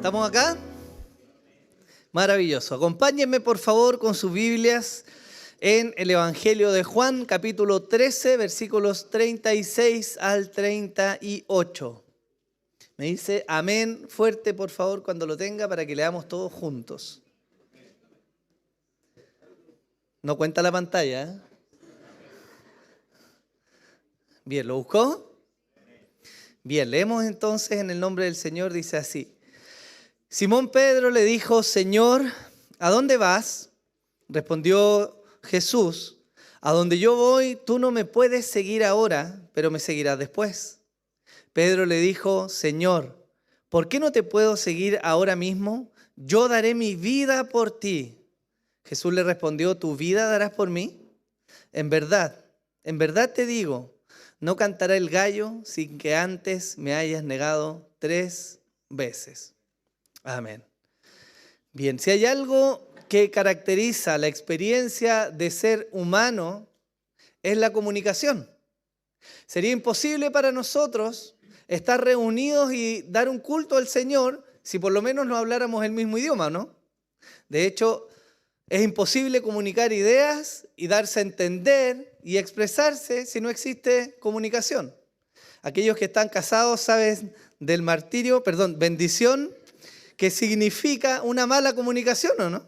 ¿Estamos acá? Maravilloso. Acompáñenme por favor con sus Biblias en el Evangelio de Juan, capítulo 13, versículos 36 al 38. Me dice amén fuerte por favor cuando lo tenga para que leamos todos juntos. No cuenta la pantalla, ¿eh? Bien, ¿lo buscó? Bien, leemos entonces en el nombre del Señor, dice así. Simón Pedro le dijo, Señor, ¿a dónde vas? Respondió Jesús, a donde yo voy tú no me puedes seguir ahora, pero me seguirás después. Pedro le dijo, Señor, ¿por qué no te puedo seguir ahora mismo? Yo daré mi vida por ti. Jesús le respondió, ¿tu vida darás por mí? En verdad te digo, no cantará el gallo sin que antes me hayas negado 3 veces. Amén. Bien, si hay algo que caracteriza la experiencia de ser humano, es la comunicación. Sería imposible para nosotros estar reunidos y dar un culto al Señor si por lo menos no habláramos el mismo idioma, ¿no? De hecho, es imposible comunicar ideas y darse a entender y expresarse si no existe comunicación. Aquellos que están casados saben del bendición, que significa una mala comunicación, ¿o no?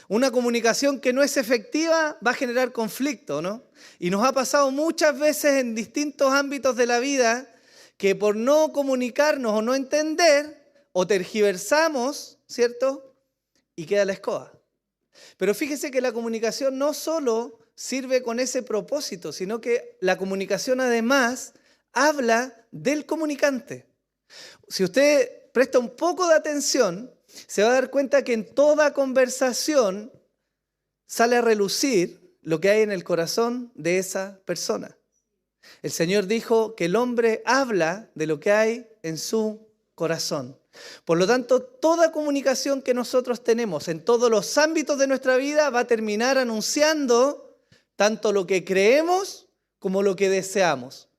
Una comunicación que no es efectiva va a generar conflicto, ¿no? Y nos ha pasado muchas veces en distintos ámbitos de la vida que por no comunicarnos o no entender, o tergiversamos, ¿cierto? Y queda la escoba. Pero fíjese que la comunicación no solo sirve con ese propósito, sino que la comunicación además habla del comunicante. Si usted presta un poco de atención, se va a dar cuenta que en toda conversación sale a relucir lo que hay en el corazón de esa persona. El Señor dijo que el hombre habla de lo que hay en su corazón. Por lo tanto, toda comunicación que nosotros tenemos en todos los ámbitos de nuestra vida va a terminar anunciando tanto lo que creemos como lo que deseamos.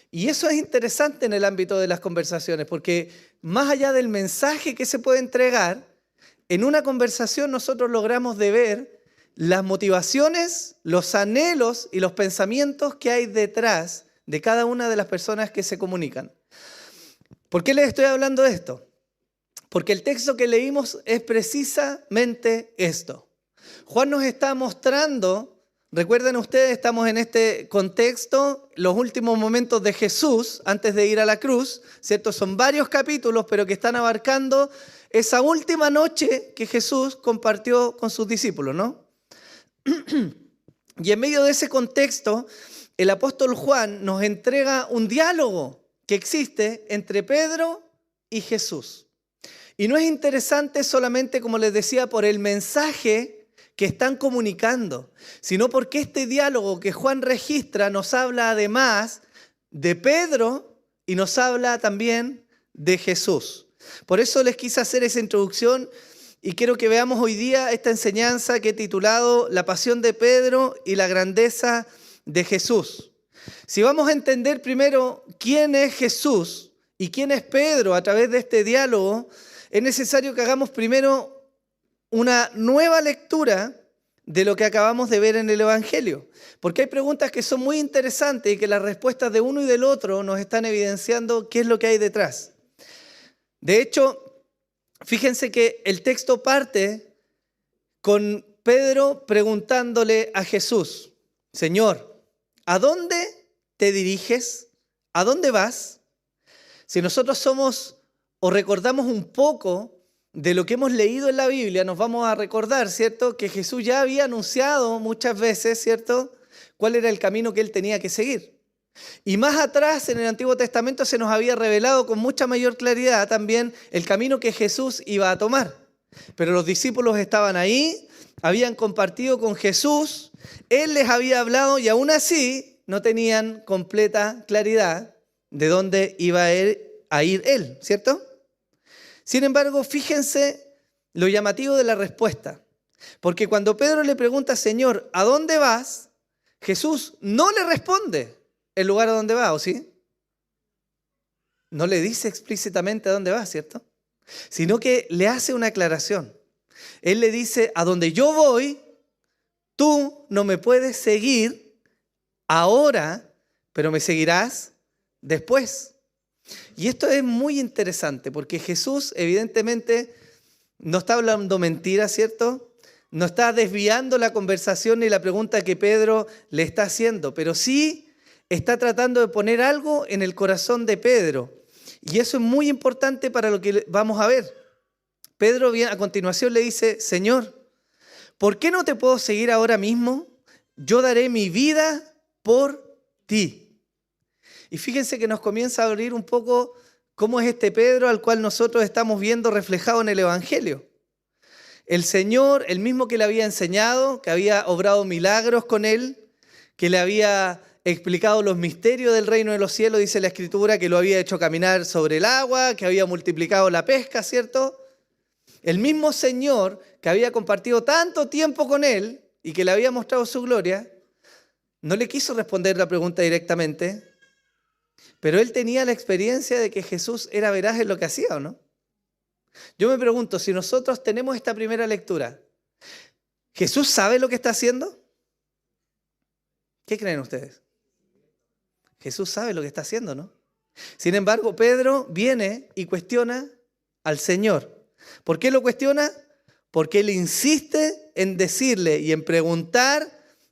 Y eso es interesante en el ámbito de las conversaciones, porque más allá del mensaje que se puede entregar, en una conversación nosotros logramos de ver las motivaciones, los anhelos y los pensamientos que hay detrás de cada una de las personas que se comunican. ¿Por qué les estoy hablando de esto? Porque el texto que leímos es precisamente esto. Juan nos está mostrando. Recuerden ustedes, estamos en este contexto, los últimos momentos de Jesús antes de ir a la cruz, ¿cierto? Son varios capítulos, pero que están abarcando esa última noche que Jesús compartió con sus discípulos, ¿no? Y en medio de ese contexto, el apóstol Juan nos entrega un diálogo que existe entre Pedro y Jesús. Y no es interesante solamente, como les decía, por el mensaje que están comunicando, sino porque este diálogo que Juan registra nos habla además de Pedro y nos habla también de Jesús. Por eso les quise hacer esa introducción y quiero que veamos hoy día esta enseñanza que he titulado La pasión de Pedro y la grandeza de Jesús. Si vamos a entender primero quién es Jesús y quién es Pedro a través de este diálogo, es necesario que hagamos primero una nueva lectura de lo que acabamos de ver en el Evangelio. Porque hay preguntas que son muy interesantes y que las respuestas de uno y del otro nos están evidenciando qué es lo que hay detrás. De hecho, fíjense que el texto parte con Pedro preguntándole a Jesús, Señor, ¿a dónde te diriges? ¿A dónde vas? Si nosotros somos o recordamos un poco de lo que hemos leído en la Biblia, nos vamos a recordar, ¿cierto? Que Jesús ya había anunciado muchas veces, ¿cierto? Cuál era el camino que él tenía que seguir. Y más atrás, en el Antiguo Testamento, se nos había revelado con mucha mayor claridad también el camino que Jesús iba a tomar. Pero los discípulos estaban ahí, habían compartido con Jesús, él les había hablado y aún así no tenían completa claridad de dónde iba a ir él, ¿cierto? Sin embargo, fíjense lo llamativo de la respuesta. Porque cuando Pedro le pregunta, Señor, ¿a dónde vas? Jesús no le responde el lugar a donde va, ¿o sí? No le dice explícitamente a dónde va, ¿cierto? sino que le hace una aclaración. Él le dice, a donde yo voy, tú no me puedes seguir ahora, pero me seguirás después. Y esto es muy interesante porque Jesús evidentemente no está hablando mentiras, ¿cierto? No está desviando la conversación ni la pregunta que Pedro le está haciendo, pero sí está tratando de poner algo en el corazón de Pedro. Y eso es muy importante para lo que vamos a ver. Pedro a continuación le dice, Señor, ¿por qué no te puedo seguir ahora mismo? Yo daré mi vida por ti. Y fíjense que nos comienza a abrir un poco cómo es este Pedro al cual nosotros estamos viendo reflejado en el Evangelio. El Señor, el mismo que le había enseñado, que había obrado milagros con él, que le había explicado los misterios del reino de los cielos, dice la Escritura, que lo había hecho caminar sobre el agua, que había multiplicado la pesca, ¿cierto? El mismo Señor que había compartido tanto tiempo con él y que le había mostrado su gloria, no le quiso responder la pregunta directamente, pero él tenía la experiencia de que Jesús era veraz en lo que hacía, ¿o no? Yo me pregunto, si nosotros tenemos esta primera lectura, ¿Jesús sabe lo que está haciendo? ¿Qué creen ustedes? Jesús sabe lo que está haciendo, ¿no? Sin embargo, Pedro viene y cuestiona al Señor. ¿Por qué lo cuestiona? Porque él insiste en decirle y en preguntar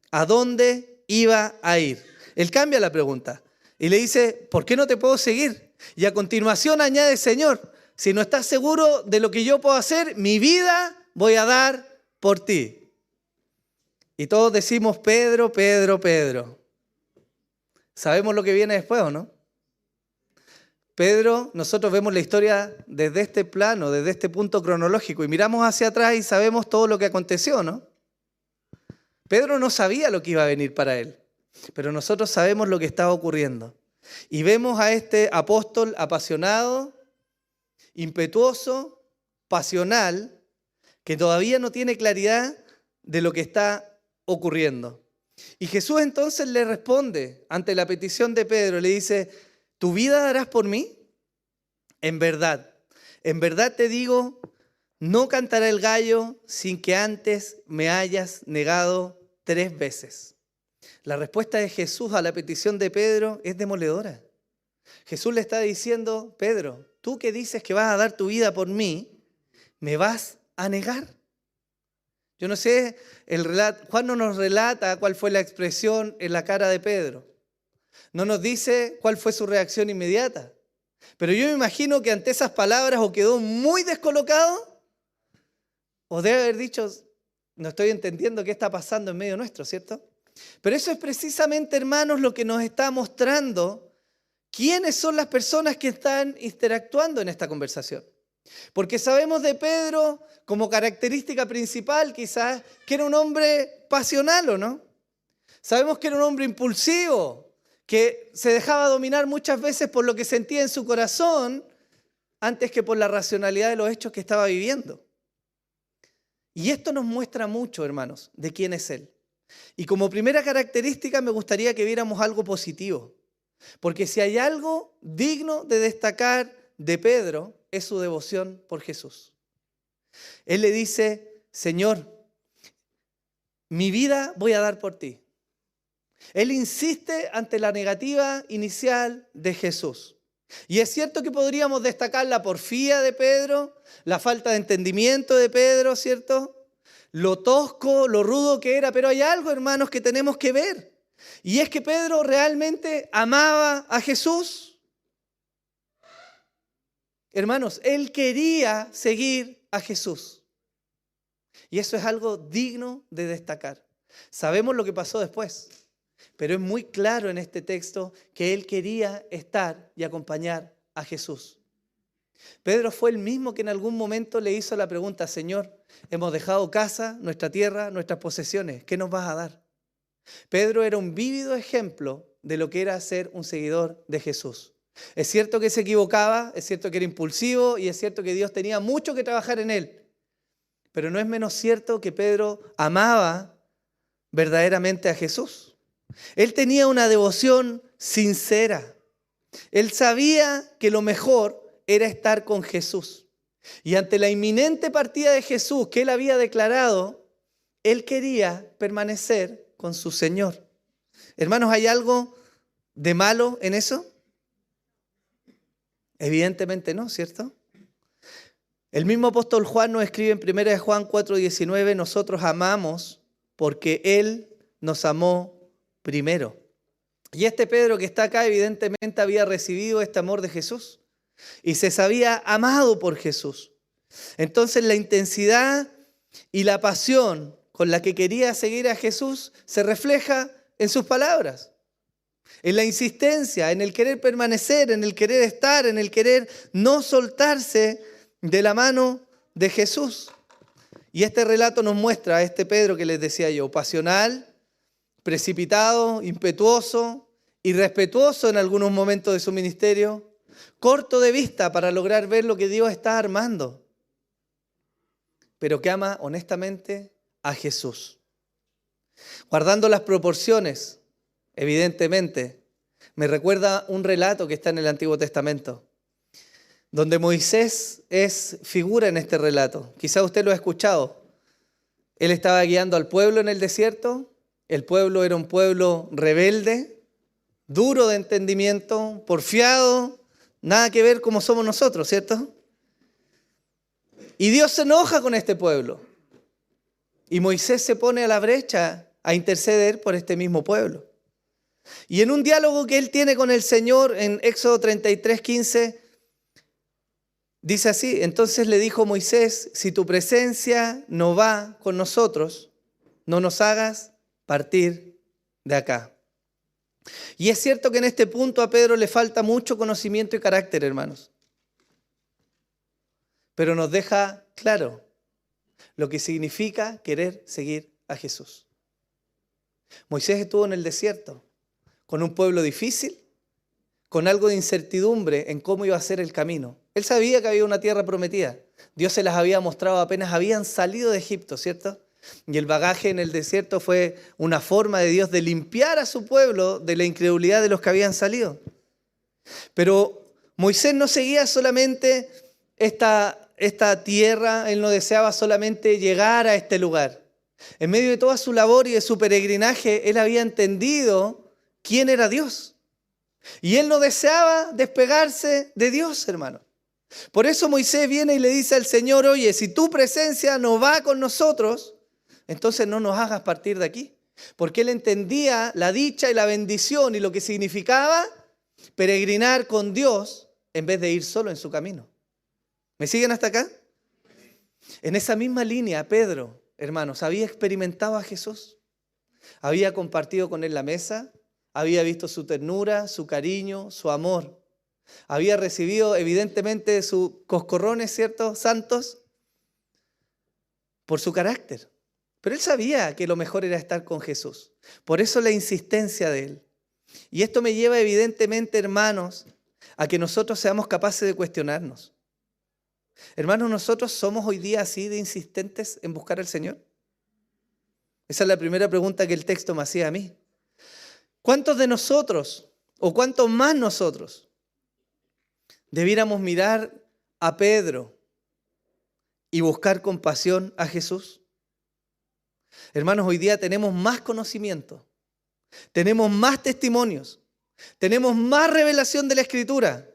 a dónde iba a ir. Él cambia la pregunta y le dice, ¿por qué no te puedo seguir? Y a continuación añade, Señor, si no estás seguro de lo que yo puedo hacer, mi vida voy a dar por ti. Y todos decimos, Pedro, Pedro, Pedro. ¿Sabemos lo que viene después o no? Pedro, nosotros vemos la historia desde este plano, desde este punto cronológico, y miramos hacia atrás y sabemos todo lo que aconteció, ¿no? Pedro no sabía lo que iba a venir para él, pero nosotros sabemos lo que estaba ocurriendo. Y vemos a este apóstol apasionado, impetuoso, pasional, que todavía no tiene claridad de lo que está ocurriendo. Y Jesús entonces le responde ante la petición de Pedro, le dice, ¿tu vida darás por mí? En verdad te digo, no cantará el gallo sin que antes me hayas negado 3 veces. La respuesta de Jesús a la petición de Pedro es demoledora. Jesús le está diciendo, Pedro, tú que dices que vas a dar tu vida por mí, ¿me vas a negar? Yo no sé, Juan no nos relata cuál fue la expresión en la cara de Pedro. No nos dice cuál fue su reacción inmediata. Pero yo me imagino que ante esas palabras o quedó muy descolocado o debe haber dicho, no estoy entendiendo qué está pasando en medio nuestro, ¿cierto? Pero eso es precisamente, hermanos, lo que nos está mostrando quiénes son las personas que están interactuando en esta conversación. Porque sabemos de Pedro como característica principal quizás que era un hombre pasional, ¿o no? Sabemos que era un hombre impulsivo, que se dejaba dominar muchas veces por lo que sentía en su corazón antes que por la racionalidad de los hechos que estaba viviendo. Y esto nos muestra mucho, hermanos, de quién es él. Y como primera característica me gustaría que viéramos algo positivo. Porque si hay algo digno de destacar de Pedro, es su devoción por Jesús. Él le dice, Señor, mi vida voy a dar por ti. Él insiste ante la negativa inicial de Jesús. Y es cierto que podríamos destacar la porfía de Pedro, la falta de entendimiento de Pedro, ¿cierto? Lo tosco, lo rudo que era, pero hay algo, hermanos, que tenemos que ver. Y es que Pedro realmente amaba a Jesús. Hermanos, él quería seguir a Jesús. Y eso es algo digno de destacar. Sabemos lo que pasó después, pero es muy claro en este texto que él quería estar y acompañar a Jesús. Pedro fue el mismo que en algún momento le hizo la pregunta, Señor, hemos dejado casa, nuestra tierra, nuestras posesiones, ¿qué nos vas a dar? Pedro era un vívido ejemplo de lo que era ser un seguidor de Jesús. Es cierto que se equivocaba, es cierto que era impulsivo y es cierto que Dios tenía mucho que trabajar en él. Pero no es menos cierto que Pedro amaba verdaderamente a Jesús. Él tenía una devoción sincera. Él sabía que lo mejor era estar con Jesús. Y ante la inminente partida de Jesús que él había declarado, él quería permanecer con su Señor. Hermanos, ¿hay algo de malo en eso? Evidentemente no, ¿cierto? El mismo apóstol Juan nos escribe en 1 Juan 4:19, nosotros amamos porque Él nos amó primero. Y este Pedro que está acá evidentemente había recibido este amor de Jesús y se sabía amado por Jesús. Entonces la intensidad y la pasión con la que quería seguir a Jesús se refleja en sus palabras, en la insistencia, en el querer permanecer, en el querer estar, en el querer no soltarse de la mano de Jesús. Y este relato nos muestra a este Pedro que les decía yo, pasional, precipitado, impetuoso, irrespetuoso en algunos momentos de su ministerio, corto de vista para lograr ver lo que Dios está armando, pero que ama honestamente a Jesús. Guardando las proporciones, evidentemente, me recuerda un relato que está en el Antiguo Testamento, donde Moisés es figura en este relato. Quizá usted lo ha escuchado. Él estaba guiando al pueblo en el desierto. El pueblo era un pueblo rebelde, duro de entendimiento, porfiado, nada que ver como somos nosotros, ¿cierto? Y Dios se enoja con este pueblo. Y Moisés se pone a la brecha a interceder por este mismo pueblo. Y en un diálogo que él tiene con el Señor en Éxodo 33:15, dice así, entonces le dijo Moisés, si tu presencia no va con nosotros, no nos hagas partir de acá. Y es cierto que en este punto a Pedro le falta mucho conocimiento y carácter, hermanos. Pero nos deja claro lo que significa querer seguir a Jesús. Moisés estuvo en el desierto con un pueblo difícil, con algo de incertidumbre en cómo iba a ser el camino. Él sabía que había una tierra prometida. Dios se las había mostrado apenas habían salido de Egipto, ¿cierto? Y el bagaje en el desierto fue una forma de Dios de limpiar a su pueblo de la incredulidad de los que habían salido. Pero Moisés no seguía solamente esta tierra, él no deseaba solamente llegar a este lugar. En medio de toda su labor y de su peregrinaje, él había entendido quién era Dios. Y él no deseaba despegarse de Dios, hermano. Por eso Moisés viene y le dice al Señor, oye, si tu presencia no va con nosotros, entonces no nos hagas partir de aquí. Porque él entendía la dicha y la bendición y lo que significaba peregrinar con Dios en vez de ir solo en su camino. ¿Me siguen hasta acá? En esa misma línea, Pedro, hermanos, había experimentado a Jesús. Había compartido con él la mesa, había visto su ternura, su cariño, su amor. Había recibido evidentemente sus coscorrones, ¿cierto? Santos, por su carácter. Pero él sabía que lo mejor era estar con Jesús. Por eso la insistencia de él. Y esto me lleva evidentemente, hermanos, a que nosotros seamos capaces de cuestionarnos. Hermanos, ¿nosotros somos hoy día así de insistentes en buscar al Señor? Esa es la primera pregunta que el texto me hacía a mí. ¿Cuántos de nosotros, o cuántos más nosotros, debiéramos mirar a Pedro y buscar con pasión a Jesús? Hermanos, hoy día tenemos más conocimiento, tenemos más testimonios, tenemos más revelación de la Escritura.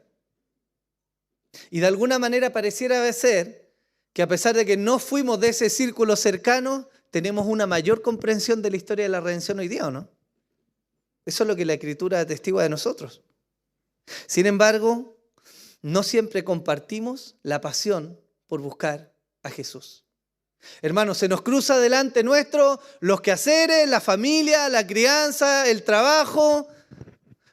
Y de alguna manera pareciera ser que a pesar de que no fuimos de ese círculo cercano, tenemos una mayor comprensión de la historia de la redención hoy día, ¿o no? Eso es lo que la Escritura atestigua de nosotros. Sin embargo, no siempre compartimos la pasión por buscar a Jesús. Hermanos, se nos cruza delante nuestro los quehaceres, la familia, la crianza, el trabajo,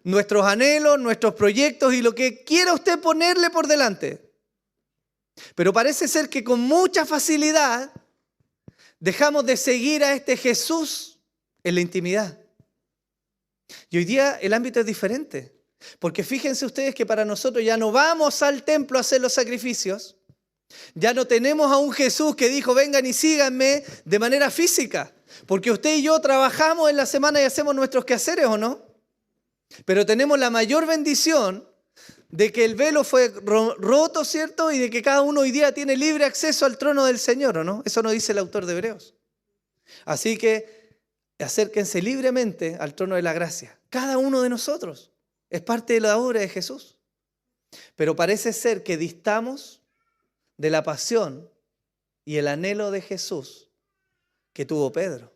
nuestros anhelos, nuestros proyectos y lo que quiera usted ponerle por delante. Pero parece ser que con mucha facilidad dejamos de seguir a este Jesús en la intimidad. Y hoy día el ámbito es diferente. Porque fíjense ustedes que para nosotros ya no vamos al templo a hacer los sacrificios. Ya no tenemos a un Jesús que dijo, vengan y síganme de manera física. Porque usted y yo trabajamos en la semana y hacemos nuestros quehaceres, ¿o no? Pero tenemos la mayor bendición de que el velo fue roto, ¿cierto? Y de que cada uno hoy día tiene libre acceso al trono del Señor, ¿o no? Eso nos dice el autor de Hebreos. Así que acérquense libremente al trono de la gracia. Cada uno de nosotros es parte de la obra de Jesús. Pero parece ser que distamos de la pasión y el anhelo de Jesús que tuvo Pedro.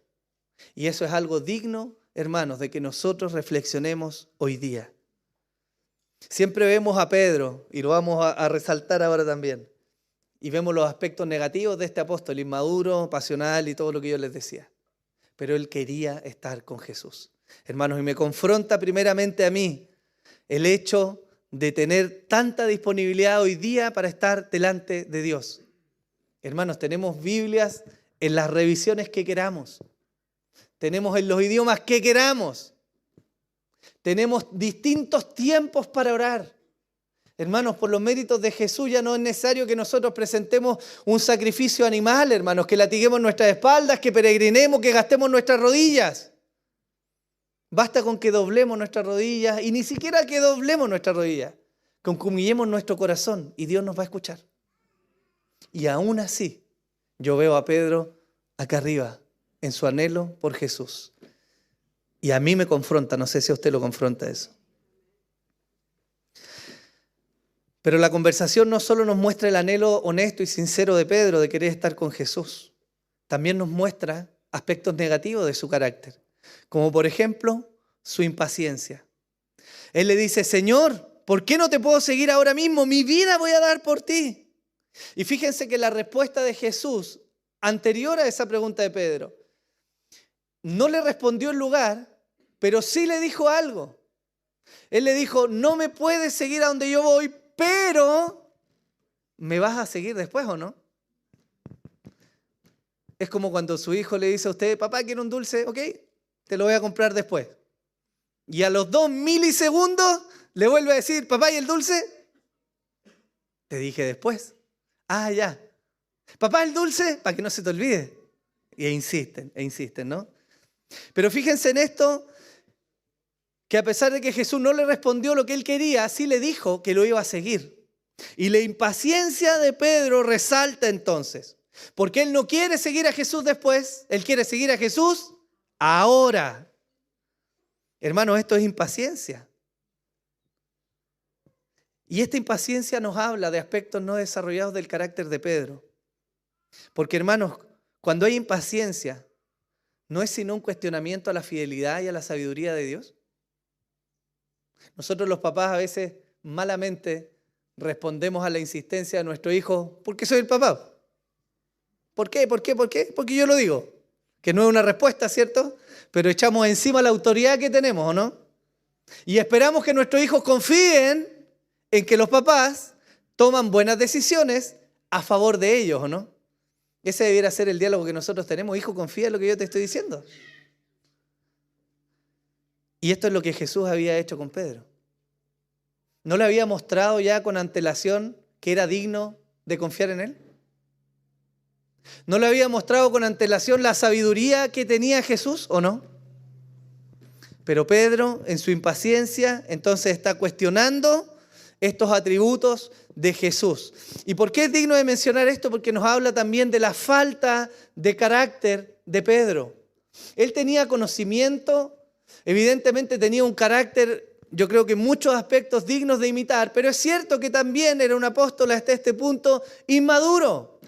Y eso es algo digno, hermanos, de que nosotros reflexionemos hoy día. Siempre vemos a Pedro, y lo vamos a resaltar ahora también, y vemos los aspectos negativos de este apóstol, inmaduro, pasional y todo lo que yo les decía. Pero él quería estar con Jesús. Hermanos, y me confronta primeramente a mí el hecho de tener tanta disponibilidad hoy día para estar delante de Dios. Hermanos, tenemos Biblias en las revisiones que queramos. Tenemos en los idiomas que queramos. Tenemos distintos tiempos para orar. Hermanos, por los méritos de Jesús ya no es necesario que nosotros presentemos un sacrificio animal, hermanos, que latiguemos nuestras espaldas, que peregrinemos, que gastemos nuestras rodillas. Basta con que doblemos nuestras rodillas, y ni siquiera que doblemos nuestras rodillas, con que humillemos nuestro corazón y Dios nos va a escuchar. Y aún así, yo veo a Pedro acá arriba, en su anhelo por Jesús. Y a mí me confronta, no sé si a usted lo confronta eso. Pero la conversación no solo nos muestra el anhelo honesto y sincero de Pedro de querer estar con Jesús, también nos muestra aspectos negativos de su carácter, como por ejemplo su impaciencia. Él le dice: Señor, ¿por qué no te puedo seguir ahora mismo? Mi vida voy a dar por ti. Y fíjense que la respuesta de Jesús, anterior a esa pregunta de Pedro, no le respondió el lugar, pero sí le dijo algo. Él le dijo: no me puedes seguir a donde yo voy, pero ¿me vas a seguir después o no? Es como cuando su hijo le dice a usted: papá, ¿quiere un dulce? Ok, te lo voy a comprar después. Y a los 2 milisegundos le vuelve a decir: papá, ¿y el dulce? Te dije después. Ah, ya. Papá, ¿el dulce? Para que no se te olvide. E insisten, ¿no? Pero fíjense en esto, que a pesar de que Jesús no le respondió lo que él quería, sí le dijo que lo iba a seguir. Y la impaciencia de Pedro resalta entonces, porque él no quiere seguir a Jesús después, él quiere seguir a Jesús ahora. Hermanos, esto es impaciencia. Y esta impaciencia nos habla de aspectos no desarrollados del carácter de Pedro. Porque, hermanos, cuando hay impaciencia, ¿no es sino un cuestionamiento a la fidelidad y a la sabiduría de Dios? Nosotros los papás a veces malamente respondemos a la insistencia de nuestro hijo: ¿por qué soy el papá? ¿Por qué? Porque yo lo digo. Que no es una respuesta, ¿cierto? Pero echamos encima la autoridad que tenemos, ¿o no? Y esperamos que nuestros hijos confíen en que los papás toman buenas decisiones a favor de ellos, ¿o no? Ese debiera ser el diálogo que nosotros tenemos. Hijo, confía en lo que yo te estoy diciendo. Y esto es lo que Jesús había hecho con Pedro. ¿No le había mostrado ya con antelación que era digno de confiar en él? ¿No le había mostrado con antelación la sabiduría que tenía Jesús o no? Pero Pedro, en su impaciencia, entonces está cuestionando estos atributos de Jesús. ¿Y por qué es digno de mencionar esto? Porque nos habla también de la falta de carácter de Pedro. Él tenía conocimiento, evidentemente tenía un carácter, yo creo que en muchos aspectos dignos de imitar, pero es cierto que también era un apóstol hasta este punto inmaduro.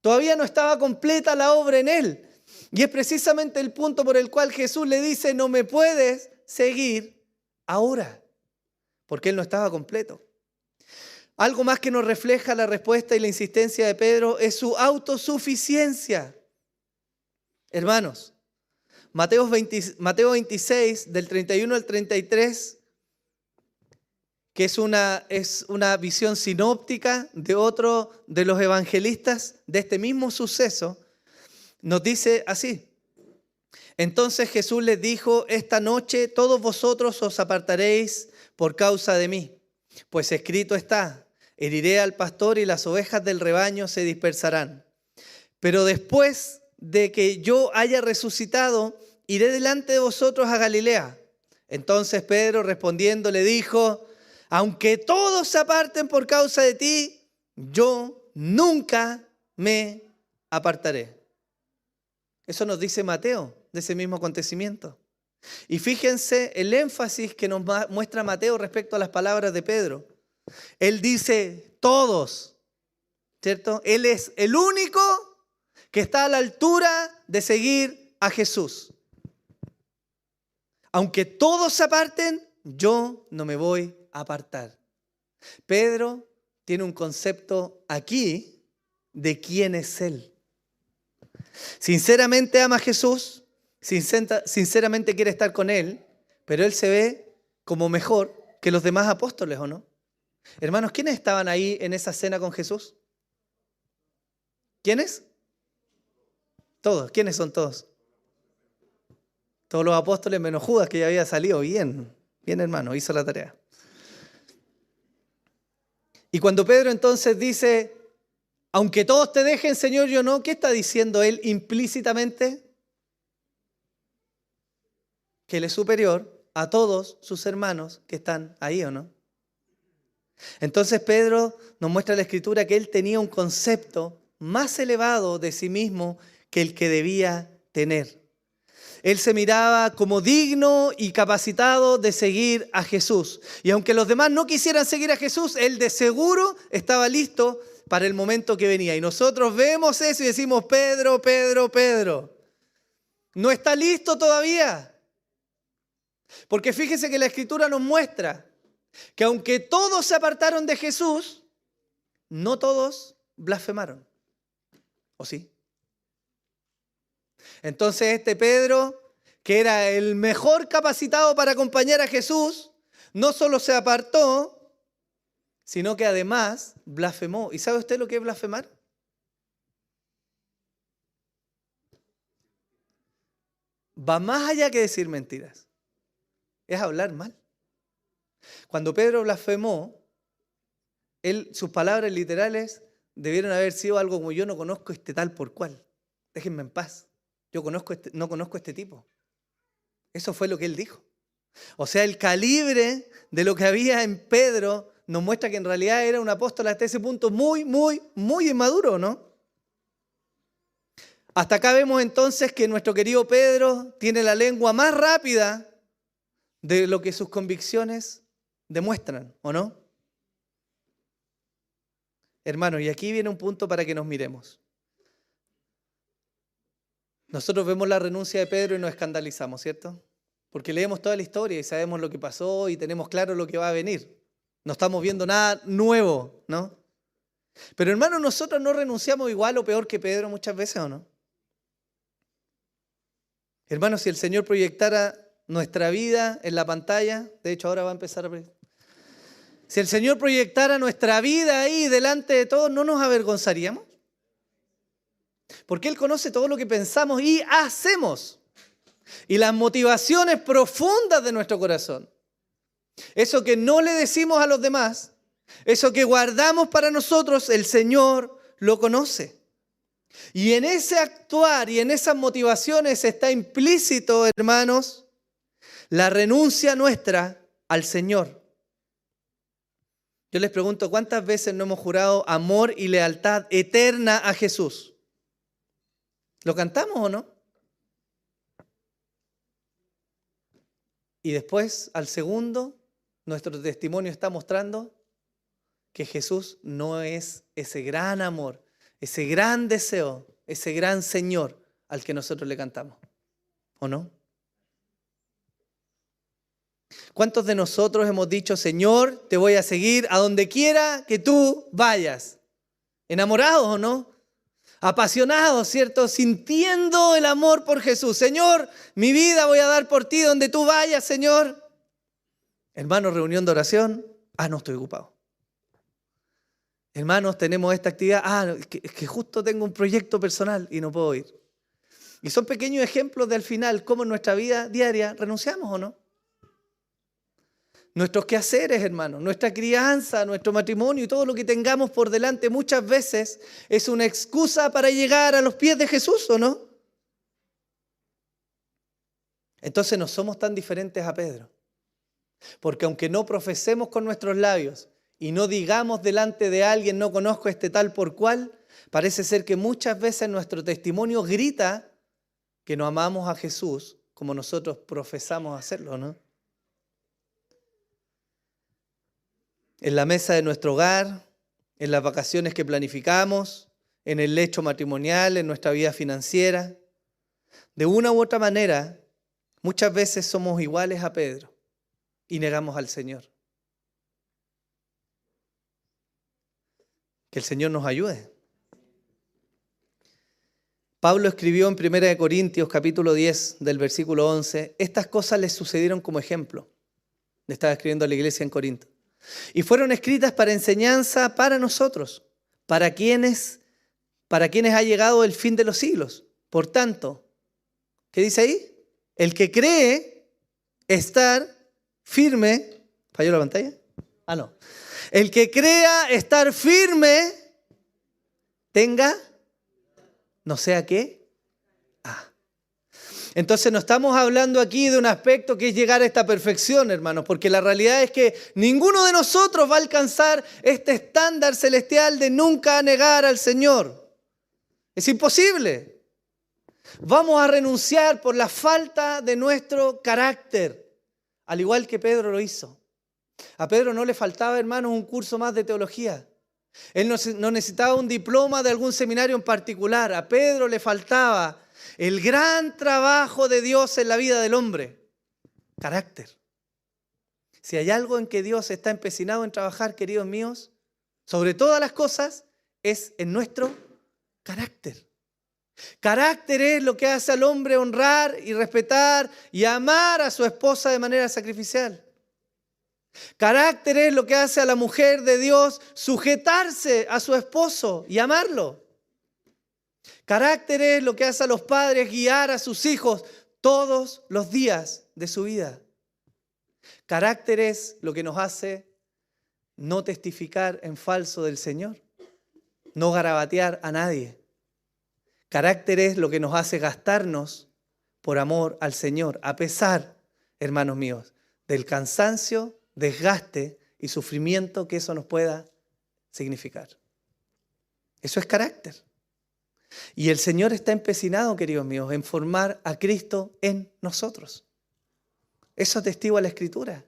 Todavía no estaba completa la obra en él. Y es precisamente el punto por el cual Jesús le dice: no me puedes seguir ahora, porque él no estaba completo. Algo más que nos refleja la respuesta y la insistencia de Pedro es su autosuficiencia. Hermanos, Mateo 26, del 31 al 33, que es una visión sinóptica de otro de los evangelistas de este mismo suceso, nos dice así: entonces Jesús les dijo: esta noche todos vosotros os apartaréis por causa de mí, pues escrito está: heriré al pastor y las ovejas del rebaño se dispersarán. Pero después de que yo haya resucitado, iré delante de vosotros a Galilea. Entonces Pedro respondiendo le dijo: aunque todos se aparten por causa de ti, yo nunca me apartaré. Eso nos dice Mateo de ese mismo acontecimiento. Y fíjense el énfasis que nos muestra Mateo respecto a las palabras de Pedro. Él dice todos, ¿cierto? Él es el único que está a la altura de seguir a Jesús. Aunque todos se aparten, yo no me voy a apartar. Pedro tiene un concepto aquí de quién es Él. Sinceramente ama a Jesús, sinceramente quiere estar con Él, pero Él se ve como mejor que los demás apóstoles, ¿o no? Hermanos, ¿quiénes estaban ahí en esa cena con Jesús? ¿Quiénes? Todos. ¿Quiénes son todos? Todos los apóstoles menos Judas, que ya había salido. Bien, hermano, hizo la tarea. Y cuando Pedro entonces dice, aunque todos te dejen, Señor, yo no, ¿qué está diciendo él implícitamente? Que él es superior a todos sus hermanos que están ahí, ¿o no? Entonces Pedro nos muestra en la Escritura que él tenía un concepto más elevado de sí mismo que el que debía tener. Él se miraba como digno y capacitado de seguir a Jesús. Y aunque los demás no quisieran seguir a Jesús, él de seguro estaba listo para el momento que venía. Y nosotros vemos eso y decimos, Pedro, no está listo todavía. Porque fíjese que la Escritura nos muestra que aunque todos se apartaron de Jesús, no todos blasfemaron. ¿O sí? Entonces este Pedro, que era el mejor capacitado para acompañar a Jesús, no solo se apartó, sino que además blasfemó. ¿Y sabe usted lo que es blasfemar? Va más allá que decir mentiras. Es hablar mal. Cuando Pedro blasfemó, sus palabras literales debieron haber sido algo como: yo no conozco este tal por cual. Déjenme en paz. Yo no conozco a este tipo. Eso fue lo que él dijo. O sea, el calibre de lo que había en Pedro nos muestra que en realidad era un apóstol hasta ese punto muy inmaduro, ¿no? Hasta acá vemos entonces que nuestro querido Pedro tiene la lengua más rápida de lo que sus convicciones demuestran, ¿o no? Hermanos, y aquí viene un punto para que nos miremos. Nosotros vemos la renuncia de Pedro y nos escandalizamos, ¿cierto? Porque leemos toda la historia y sabemos lo que pasó y tenemos claro lo que va a venir. No estamos viendo nada nuevo, ¿no? Pero hermanos, nosotros no renunciamos igual o peor que Pedro muchas veces, ¿o no? Hermanos, si el Señor proyectara nuestra vida en la pantalla, de hecho ahora va a empezar a proyectar. Si el Señor proyectara nuestra vida ahí delante de todos, ¿no nos avergonzaríamos? Porque Él conoce todo lo que pensamos y hacemos. Y las motivaciones profundas de nuestro corazón. Eso que no le decimos a los demás, eso que guardamos para nosotros, el Señor lo conoce. Y en ese actuar y en esas motivaciones está implícito, hermanos, la renuncia nuestra al Señor. Yo les pregunto, ¿cuántas veces no hemos jurado amor y lealtad eterna a Jesús? ¿Lo cantamos o no? Y después, al segundo, nuestro testimonio está mostrando que Jesús no es ese gran amor, ese gran deseo, ese gran Señor al que nosotros le cantamos. ¿O no? ¿Cuántos de nosotros hemos dicho, Señor, te voy a seguir a donde quiera que tú vayas? ¿Enamorados o no? Apasionados, ¿cierto? Sintiendo el amor por Jesús. Señor, mi vida voy a dar por ti donde tú vayas, Señor. Hermanos, reunión de oración. No estoy ocupado. Hermanos, tenemos esta actividad. Es que justo tengo un proyecto personal y no puedo ir. Y son pequeños ejemplos de al final cómo en nuestra vida diaria renunciamos o no. Nuestros quehaceres, hermanos, nuestra crianza, nuestro matrimonio y todo lo que tengamos por delante muchas veces es una excusa para llegar a los pies de Jesús, ¿o no? Entonces no somos tan diferentes a Pedro. Porque aunque no profesemos con nuestros labios y no digamos delante de alguien, no conozco a este tal por cual, parece ser que muchas veces nuestro testimonio grita que no amamos a Jesús como nosotros profesamos hacerlo, ¿no? En la mesa de nuestro hogar, en las vacaciones que planificamos, en el lecho matrimonial, en nuestra vida financiera. De una u otra manera, muchas veces somos iguales a Pedro y negamos al Señor. Que el Señor nos ayude. Pablo escribió en 1 Corintios capítulo 10 del versículo 11, estas cosas les sucedieron como ejemplo. Le estaba escribiendo a la iglesia en Corinto. Y fueron escritas para enseñanza para nosotros, para quienes ha llegado el fin de los siglos. Por tanto, ¿qué dice ahí? El que cree estar firme. ¿Falló la pantalla? No. El que crea estar firme, tenga, no sea qué. Entonces no estamos hablando aquí de un aspecto que es llegar a esta perfección, hermanos, porque la realidad es que ninguno de nosotros va a alcanzar este estándar celestial de nunca negar al Señor. Es imposible. Vamos a renunciar por la falta de nuestro carácter, al igual que Pedro lo hizo. A Pedro no le faltaba, hermanos, un curso más de teología. Él no necesitaba un diploma de algún seminario en particular. A Pedro le faltaba el gran trabajo de Dios en la vida del hombre, carácter. Si hay algo en que Dios está empecinado en trabajar, queridos míos, sobre todas las cosas, es en nuestro carácter. Carácter es lo que hace al hombre honrar y respetar y amar a su esposa de manera sacrificial. Carácter es lo que hace a la mujer de Dios sujetarse a su esposo y amarlo. Carácter es lo que hace a los padres guiar a sus hijos todos los días de su vida. Carácter es lo que nos hace no testificar en falso del Señor, no garabatear a nadie. Carácter es lo que nos hace gastarnos por amor al Señor, a pesar, hermanos míos, del cansancio, desgaste y sufrimiento que eso nos pueda significar. Eso es carácter. Y el Señor está empecinado, queridos míos, en formar a Cristo en nosotros. Eso atestigua la Escritura.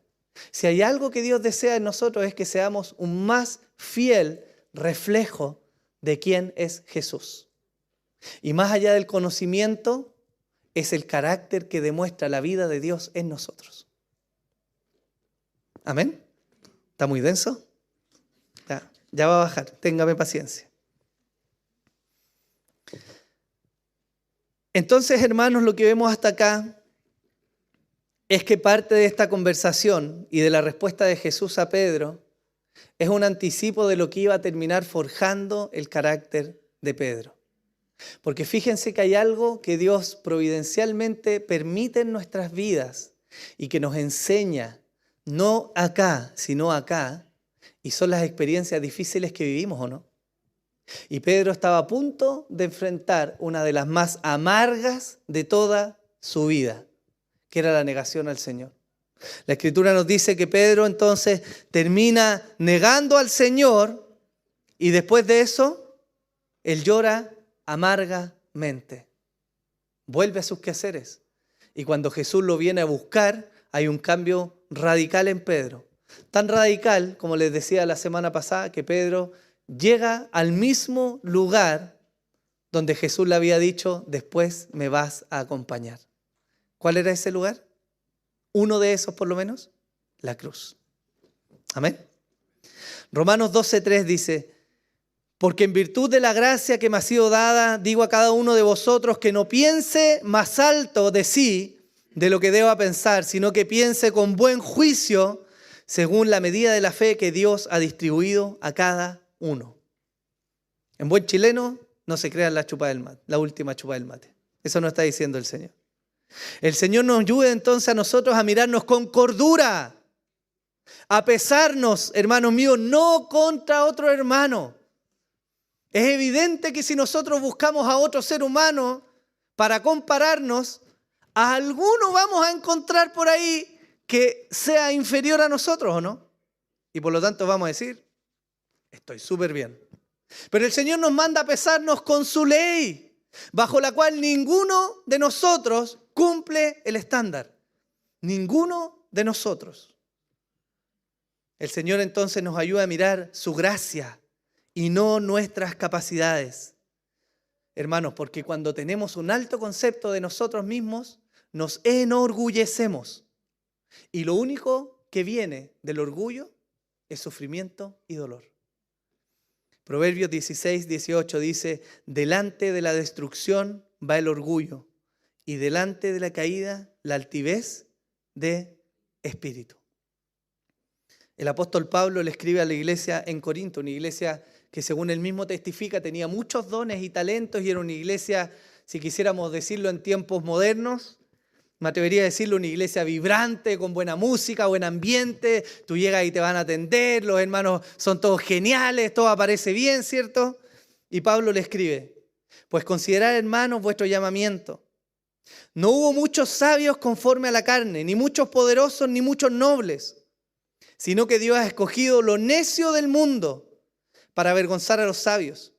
Si hay algo que Dios desea en nosotros es que seamos un más fiel reflejo de quién es Jesús. Y más allá del conocimiento, es el carácter que demuestra la vida de Dios en nosotros. ¿Amén? ¿Está muy denso? Ya va a bajar, téngame paciencia. Entonces, hermanos, lo que vemos hasta acá es que parte de esta conversación y de la respuesta de Jesús a Pedro es un anticipo de lo que iba a terminar forjando el carácter de Pedro. Porque fíjense que hay algo que Dios providencialmente permite en nuestras vidas y que nos enseña, no acá, sino acá, y son las experiencias difíciles que vivimos, ¿o no? Y Pedro estaba a punto de enfrentar una de las más amargas de toda su vida, que era la negación al Señor. La Escritura nos dice que Pedro entonces termina negando al Señor y después de eso, él llora amargamente. Vuelve a sus quehaceres. Y cuando Jesús lo viene a buscar, hay un cambio radical en Pedro. Tan radical, como les decía la semana pasada, que Pedro llega al mismo lugar donde Jesús le había dicho, después me vas a acompañar. ¿Cuál era ese lugar? Uno de esos por lo menos, la cruz. Amén. Romanos 12:3 dice, porque en virtud de la gracia que me ha sido dada, digo a cada uno de vosotros que no piense más alto de sí de lo que deba pensar, sino que piense con buen juicio según la medida de la fe que Dios ha distribuido a cada uno. En buen chileno, no se crean la chupa del mate, la última chupa del mate. Eso no está diciendo el Señor. El Señor nos ayuda entonces a nosotros a mirarnos con cordura, a pesarnos, hermanos míos, no contra otro hermano. Es evidente que si nosotros buscamos a otro ser humano para compararnos, a alguno vamos a encontrar por ahí que sea inferior a nosotros, ¿o no? Y por lo tanto vamos a decir, estoy súper bien. Pero el Señor nos manda a pesarnos con su ley, bajo la cual ninguno de nosotros cumple el estándar. Ninguno de nosotros. El Señor entonces nos ayuda a mirar su gracia y no nuestras capacidades. Hermanos, porque cuando tenemos un alto concepto de nosotros mismos, nos enorgullecemos. Y lo único que viene del orgullo es sufrimiento y dolor. Proverbios 16:18 dice, delante de la destrucción va el orgullo y delante de la caída la altivez de espíritu. El apóstol Pablo le escribe a la iglesia en Corinto, una iglesia que según él mismo testifica tenía muchos dones y talentos y era una iglesia, si quisiéramos decirlo en tiempos modernos, me atrevería a decirlo, una iglesia vibrante, con buena música, buen ambiente. Tú llegas y te van a atender, los hermanos son todos geniales, todo aparece bien, ¿cierto? Y Pablo le escribe, pues considerad, hermanos, vuestro llamamiento. No hubo muchos sabios conforme a la carne, ni muchos poderosos, ni muchos nobles, sino que Dios ha escogido lo necio del mundo para avergonzar a los sabios.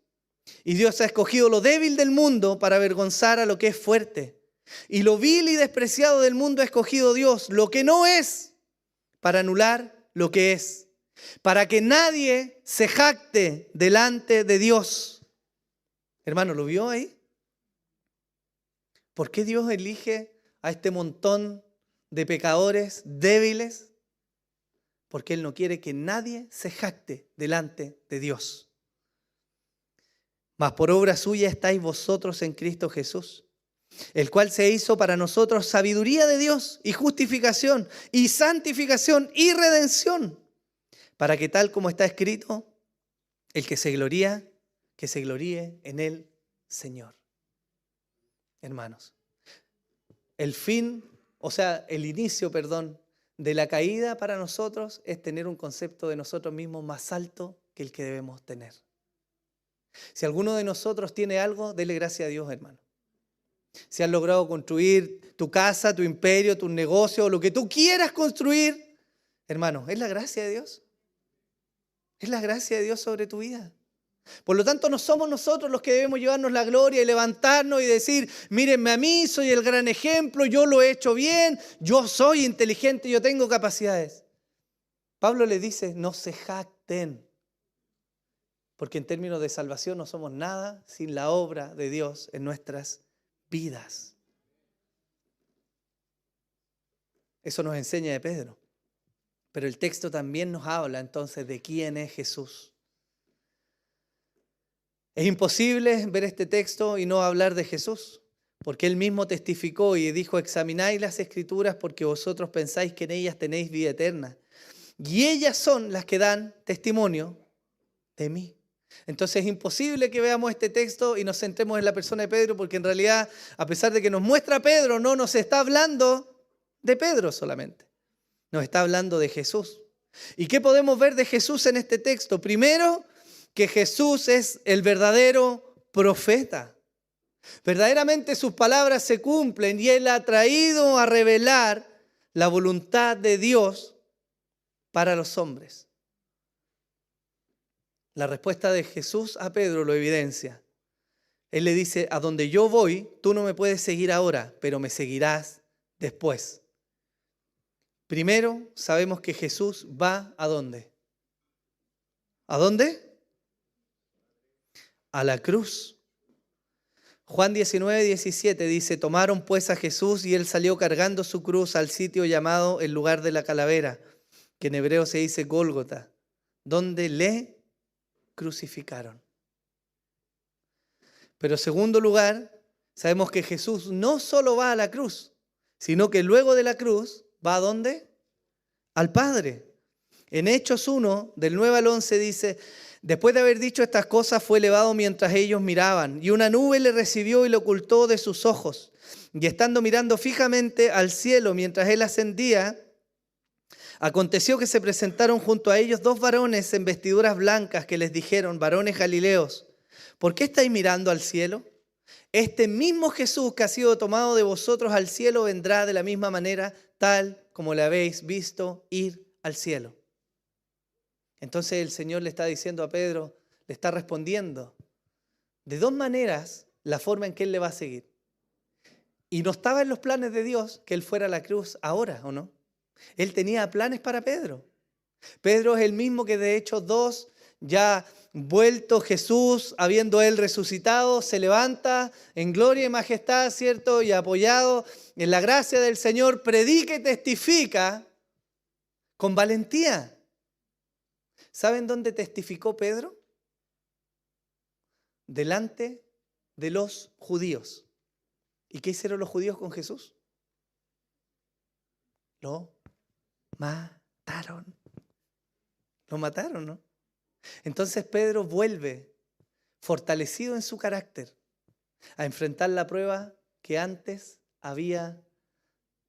Y Dios ha escogido lo débil del mundo para avergonzar a lo que es fuerte. Y lo vil y despreciado del mundo ha escogido Dios, lo que no es, para anular lo que es, para que nadie se jacte delante de Dios. Hermano, ¿lo vio ahí? ¿Por qué Dios elige a este montón de pecadores débiles? Porque Él no quiere que nadie se jacte delante de Dios. Mas por obra suya estáis vosotros en Cristo Jesús, el cual se hizo para nosotros sabiduría de Dios y justificación y santificación y redención, para que tal como está escrito, el que se gloría, que se gloríe en el Señor. Hermanos, el inicio, de la caída para nosotros es tener un concepto de nosotros mismos más alto que el que debemos tener. Si alguno de nosotros tiene algo, dele gracias a Dios, hermano. Si has logrado construir tu casa, tu imperio, tu negocio, lo que tú quieras construir, hermano, es la gracia de Dios. Es la gracia de Dios sobre tu vida. Por lo tanto, no somos nosotros los que debemos llevarnos la gloria y levantarnos y decir, mírenme a mí, soy el gran ejemplo, yo lo he hecho bien, yo soy inteligente, yo tengo capacidades. Pablo le dice, no se jacten, porque en términos de salvación no somos nada sin la obra de Dios en nuestras vidas. Eso nos enseña de Pedro. Pero el texto también nos habla entonces de quién es Jesús. Es imposible ver este texto y no hablar de Jesús, porque Él mismo testificó y dijo, examináis las Escrituras porque vosotros pensáis que en ellas tenéis vida eterna. Y ellas son las que dan testimonio de mí. Entonces es imposible que veamos este texto y nos centremos en la persona de Pedro, porque en realidad, a pesar de que nos muestra a Pedro, no nos está hablando de Pedro solamente. Nos está hablando de Jesús. ¿Y qué podemos ver de Jesús en este texto? Primero, que Jesús es el verdadero profeta. Verdaderamente sus palabras se cumplen y Él ha traído a revelar la voluntad de Dios para los hombres. La respuesta de Jesús a Pedro lo evidencia. Él le dice, a donde yo voy, tú no me puedes seguir ahora, pero me seguirás después. Primero, sabemos que Jesús va ¿a dónde? ¿A dónde? A la cruz. Juan 19:17 dice, tomaron pues a Jesús y Él salió cargando su cruz al sitio llamado el lugar de la calavera, que en hebreo se dice Gólgota, donde le crucificaron. Pero en segundo lugar, sabemos que Jesús no solo va a la cruz, sino que luego de la cruz va ¿a dónde? Al Padre. En Hechos 1, del 9 al 11 dice, después de haber dicho estas cosas fue elevado mientras ellos miraban, y una nube le recibió y le ocultó de sus ojos. Y estando mirando fijamente al cielo mientras él ascendía, aconteció que se presentaron junto a ellos dos varones en vestiduras blancas que les dijeron, varones galileos, ¿por qué estáis mirando al cielo? Este mismo Jesús que ha sido tomado de vosotros al cielo vendrá de la misma manera tal como le habéis visto ir al cielo. Entonces el Señor le está diciendo a Pedro, le está respondiendo de dos maneras la forma en que él le va a seguir. Y no estaba en los planes de Dios que él fuera a la cruz ahora, ¿o no? Él tenía planes para Pedro. Pedro es el mismo que de Hechos 2, ya vuelto Jesús, habiendo él resucitado, se levanta en gloria y majestad, ¿cierto? Y apoyado en la gracia del Señor, predica y testifica con valentía. ¿Saben dónde testificó Pedro? Delante de los judíos. ¿Y qué hicieron los judíos con Jesús? Lo mataron. Lo mataron, ¿no? Entonces Pedro vuelve, fortalecido en su carácter, a enfrentar la prueba que antes había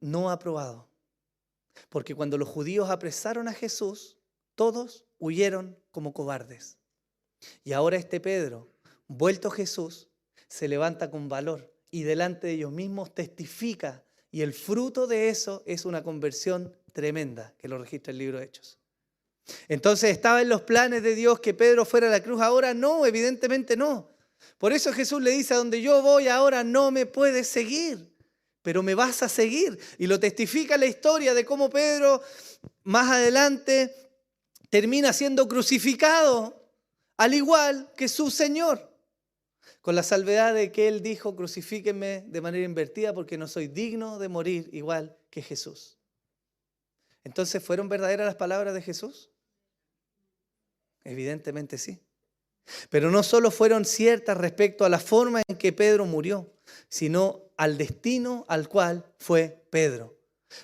no aprobado. Porque cuando los judíos apresaron a Jesús, todos huyeron como cobardes. Y ahora este Pedro, vuelto Jesús, se levanta con valor y delante de ellos mismos testifica. Y el fruto de eso es una conversión tremenda, que lo registra el libro de Hechos. Entonces, ¿estaba en los planes de Dios que Pedro fuera a la cruz ahora? No, evidentemente no. Por eso Jesús le dice, a donde yo voy ahora no me puedes seguir, pero me vas a seguir. Y lo testifica la historia de cómo Pedro más adelante termina siendo crucificado, al igual que su Señor. Con la salvedad de que él dijo, crucifíquenme de manera invertida porque no soy digno de morir igual que Jesús. Entonces, ¿fueron verdaderas las palabras de Jesús? Evidentemente sí. Pero no solo fueron ciertas respecto a la forma en que Pedro murió, sino al destino al cual fue Pedro.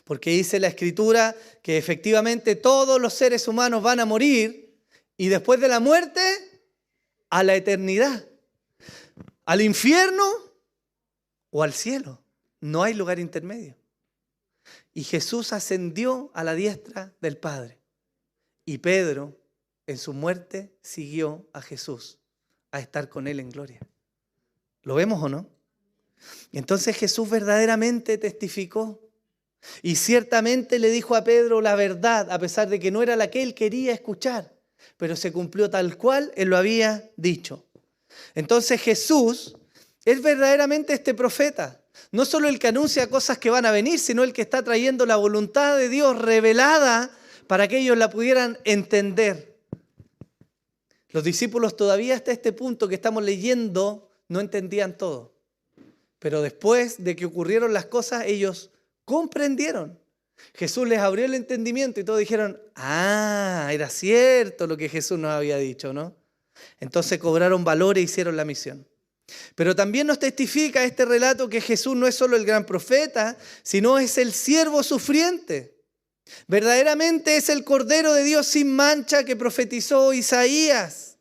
Porque dice la Escritura que efectivamente todos los seres humanos van a morir y después de la muerte, a la eternidad. ¿Al infierno o al cielo? No hay lugar intermedio. Y Jesús ascendió a la diestra del Padre. Y Pedro, en su muerte, siguió a Jesús a estar con él en gloria. ¿Lo vemos o no? Entonces Jesús verdaderamente testificó. Y ciertamente le dijo a Pedro la verdad, a pesar de que no era la que él quería escuchar. Pero se cumplió tal cual él lo había dicho. Entonces Jesús es verdaderamente este profeta. No solo el que anuncia cosas que van a venir, sino el que está trayendo la voluntad de Dios revelada para que ellos la pudieran entender. Los discípulos todavía hasta este punto que estamos leyendo no entendían todo. Pero después de que ocurrieron las cosas, ellos comprendieron. Jesús les abrió el entendimiento y todos dijeron, era cierto lo que Jesús nos había dicho, ¿no? Entonces cobraron valor e hicieron la misión. Pero también nos testifica este relato que Jesús no es solo el gran profeta, sino es el siervo sufriente. Verdaderamente es el Cordero de Dios sin mancha que profetizó Isaías.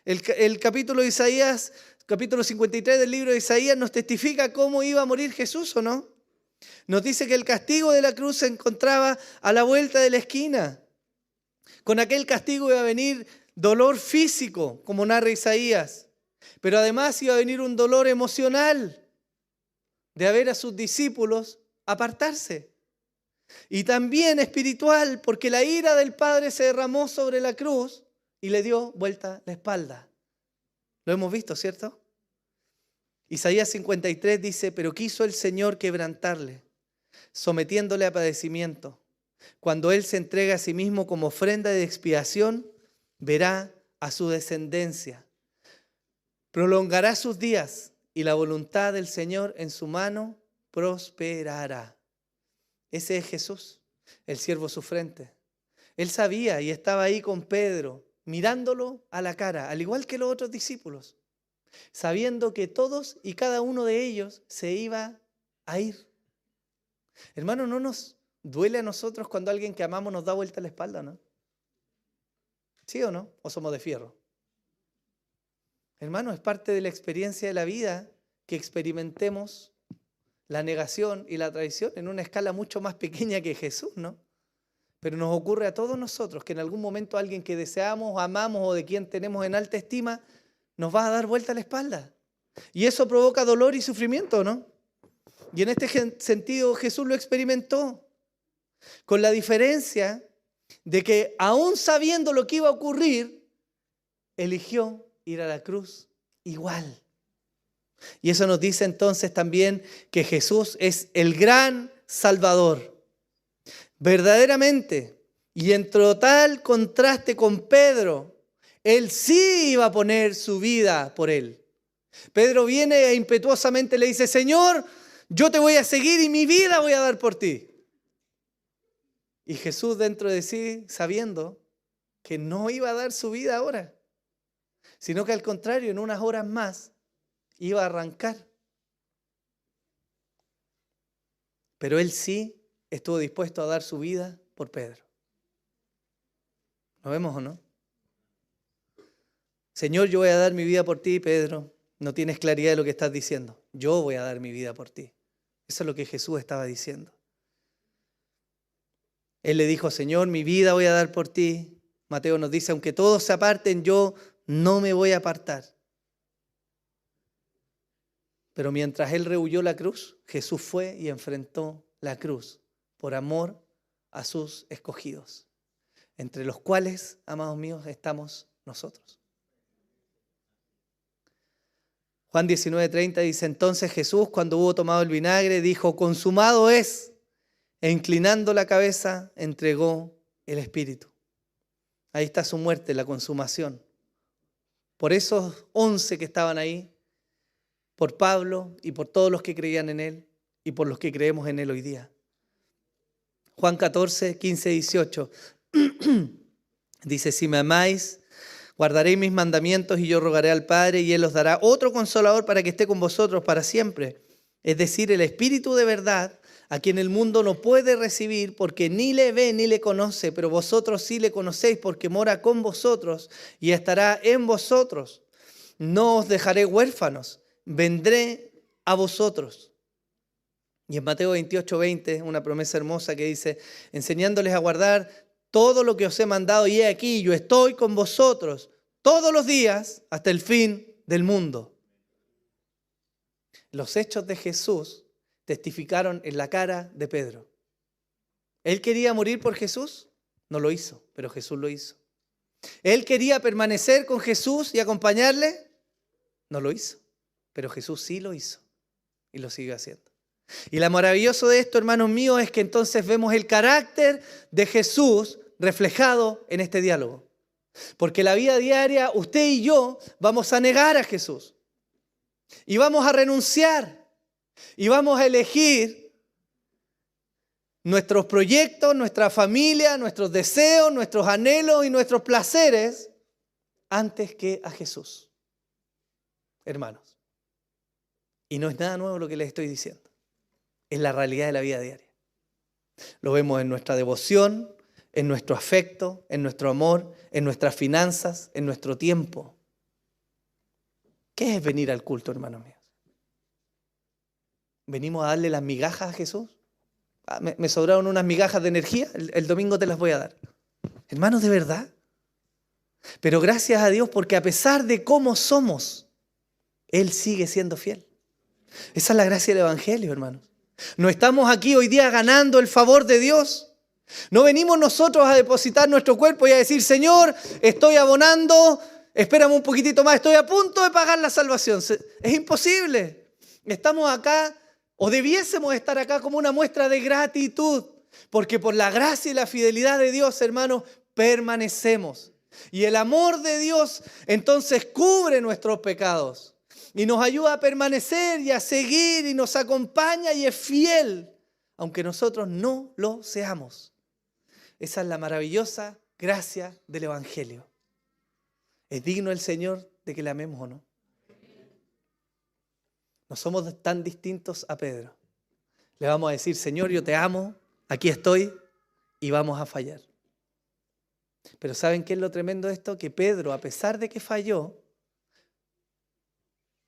El capítulo de Isaías, capítulo 53 del libro de Isaías nos testifica cómo iba a morir Jesús, ¿o no? Nos dice que el castigo de la cruz se encontraba a la vuelta de la esquina. Con aquel castigo iba a venir dolor físico, como narra Isaías. Pero además iba a venir un dolor emocional de ver a sus discípulos apartarse. Y también espiritual, porque la ira del Padre se derramó sobre la cruz y le dio vuelta la espalda. Lo hemos visto, ¿cierto? Isaías 53 dice, pero quiso el Señor quebrantarle, sometiéndole a padecimiento. Cuando Él se entrega a sí mismo como ofrenda de expiación, verá a su descendencia. Prolongará sus días y la voluntad del Señor en su mano prosperará. Ese es Jesús, el siervo sufriente. Él sabía y estaba ahí con Pedro, mirándolo a la cara, al igual que los otros discípulos, sabiendo que todos y cada uno de ellos se iba a ir. Hermano, ¿no nos duele a nosotros cuando alguien que amamos nos da vuelta la espalda, no? ¿Sí o no? ¿O somos de fierro? Hermano, es parte de la experiencia de la vida que experimentemos la negación y la traición en una escala mucho más pequeña que Jesús, ¿no? Pero nos ocurre a todos nosotros que en algún momento alguien que deseamos, amamos o de quien tenemos en alta estima nos va a dar vuelta la espalda. Y eso provoca dolor y sufrimiento, ¿no? Y en este sentido Jesús lo experimentó. con la diferencia de que aún sabiendo lo que iba a ocurrir, eligió ir a la cruz igual. Y eso nos dice entonces también que Jesús es el gran Salvador. Verdaderamente, y en total contraste con Pedro, él sí iba a poner su vida por él. Pedro viene e impetuosamente le dice: Señor, yo te voy a seguir y mi vida voy a dar por ti. Y Jesús dentro de sí, sabiendo que no iba a dar su vida ahora, sino que al contrario, en unas horas más, iba a arrancar. Pero él sí estuvo dispuesto a dar su vida por Pedro. ¿Lo vemos o no? Señor, yo voy a dar mi vida por ti, Pedro. No tienes claridad de lo que estás diciendo. Yo voy a dar mi vida por ti. Eso es lo que Jesús estaba diciendo. Él le dijo: Señor, mi vida voy a dar por ti. Mateo nos dice: aunque todos se aparten, yo no me voy a apartar. Pero mientras él rehuyó la cruz, Jesús fue y enfrentó la cruz por amor a sus escogidos, entre los cuales, amados míos, estamos nosotros. Juan 19:30 dice: entonces Jesús, cuando hubo tomado el vinagre, dijo: consumado es, e inclinando la cabeza, entregó el Espíritu. Ahí está su muerte, la consumación. Por esos 11 que estaban ahí, por Pablo y por todos los que creían en él y por los que creemos en él hoy día. Juan 14, 15, 18 dice: si me amáis, guardaréis mis mandamientos y yo rogaré al Padre y Él os dará otro Consolador para que esté con vosotros para siempre. Es decir, el Espíritu de verdad, a quien el mundo no puede recibir porque ni le ve ni le conoce, pero vosotros sí le conocéis porque mora con vosotros y estará en vosotros. No os dejaré huérfanos, vendré a vosotros. Y en Mateo 28, 20, una promesa hermosa que dice: enseñándoles a guardar todo lo que os he mandado, y he aquí, yo estoy con vosotros todos los días hasta el fin del mundo. Los hechos de Jesús testificaron en la cara de Pedro. ¿Él quería morir por Jesús? No lo hizo, pero Jesús lo hizo. ¿Él quería permanecer con Jesús y acompañarle? No lo hizo, pero Jesús sí lo hizo y lo siguió haciendo. Y lo maravilloso de esto, hermanos míos, es que entonces vemos el carácter de Jesús reflejado en este diálogo. Porque la vida diaria, usted y yo vamos a negar a Jesús. Y vamos a renunciar. Y vamos a elegir nuestros proyectos, nuestra familia, nuestros deseos, nuestros anhelos y nuestros placeres antes que a Jesús. Hermanos. Y no es nada nuevo lo que les estoy diciendo. Es la realidad de la vida diaria. Lo vemos en nuestra devoción, en nuestro afecto, en nuestro amor, en nuestras finanzas, en nuestro tiempo. ¿Qué es venir al culto, hermanos míos? ¿Venimos a darle las migajas a Jesús? Me sobraron unas migajas de energía, el domingo te las voy a dar. Hermanos, de verdad. Pero gracias a Dios, porque a pesar de cómo somos, Él sigue siendo fiel. Esa es la gracia del Evangelio, hermanos. No estamos aquí hoy día ganando el favor de Dios. No venimos nosotros a depositar nuestro cuerpo y a decir: Señor, estoy abonando, espérame un poquitito más, estoy a punto de pagar la salvación. Es imposible. Estamos acá, o debiésemos estar acá como una muestra de gratitud, porque por la gracia y la fidelidad de Dios, hermanos, permanecemos. Y el amor de Dios entonces cubre nuestros pecados. Y nos ayuda a permanecer y a seguir y nos acompaña y es fiel, aunque nosotros no lo seamos. Esa es la maravillosa gracia del Evangelio. ¿Es digno el Señor de que le amemos o no? No somos tan distintos a Pedro. Le vamos a decir: Señor, yo te amo, aquí estoy, y vamos a fallar. Pero ¿saben qué es lo tremendo de esto? Que Pedro, a pesar de que falló,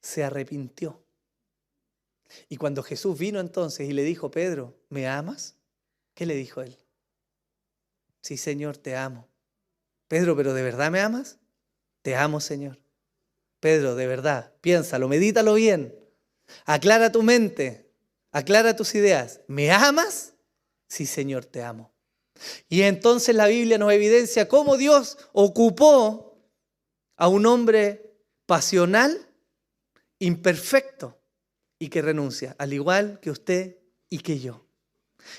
se arrepintió. Y cuando Jesús vino entonces y le dijo: Pedro, ¿me amas? ¿Qué le dijo él? Sí, Señor, te amo. Pedro, ¿pero de verdad me amas? Te amo, Señor. Pedro, de verdad, piénsalo, medítalo bien. Aclara tu mente, aclara tus ideas. ¿Me amas? Sí, Señor, te amo. Y entonces la Biblia nos evidencia cómo Dios ocupó a un hombre pasional, imperfecto y que renuncia, al igual que usted y que yo.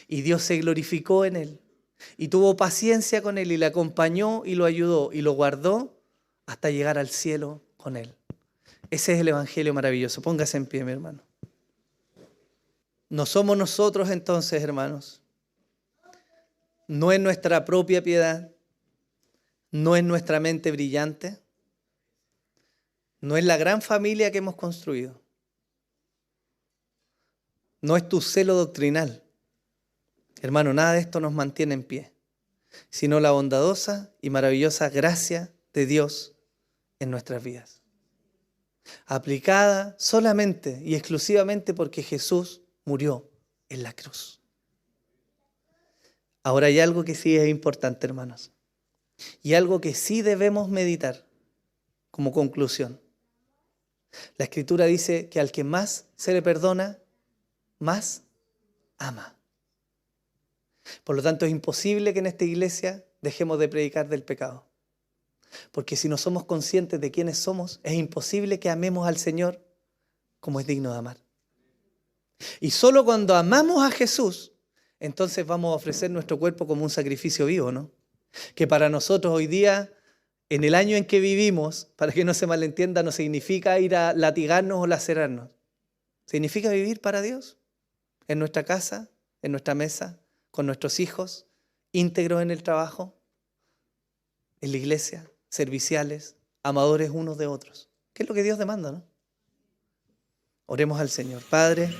Y Dios se glorificó en él y tuvo paciencia con él y le acompañó y lo ayudó y lo guardó hasta llegar al cielo con él. Ese es el evangelio maravilloso. Póngase en pie, mi hermano. No somos nosotros entonces, hermanos. No es nuestra propia piedad, no es nuestra mente brillante, no es la gran familia que hemos construido, no es tu celo doctrinal. Hermano, nada de esto nos mantiene en pie, sino la bondadosa y maravillosa gracia de Dios en nuestras vidas, aplicada solamente y exclusivamente porque Jesús murió en la cruz. Ahora hay algo que sí es importante, hermanos, y algo que sí debemos meditar como conclusión. La Escritura dice que al que más se le perdona, más ama. Por lo tanto, es imposible que en esta iglesia dejemos de predicar del pecado. Porque si no somos conscientes de quiénes somos, es imposible que amemos al Señor como es digno de amar. Y solo cuando amamos a Jesús, entonces vamos a ofrecer nuestro cuerpo como un sacrificio vivo, ¿no? Que para nosotros hoy día, en el año en que vivimos, para que no se malentienda, no significa ir a latigarnos o lacerarnos. Significa vivir para Dios, en nuestra casa, en nuestra mesa, con nuestros hijos, íntegros en el trabajo, en la iglesia, serviciales, amadores unos de otros. ¿Qué es lo que Dios demanda, no? Oremos al Señor. Padre,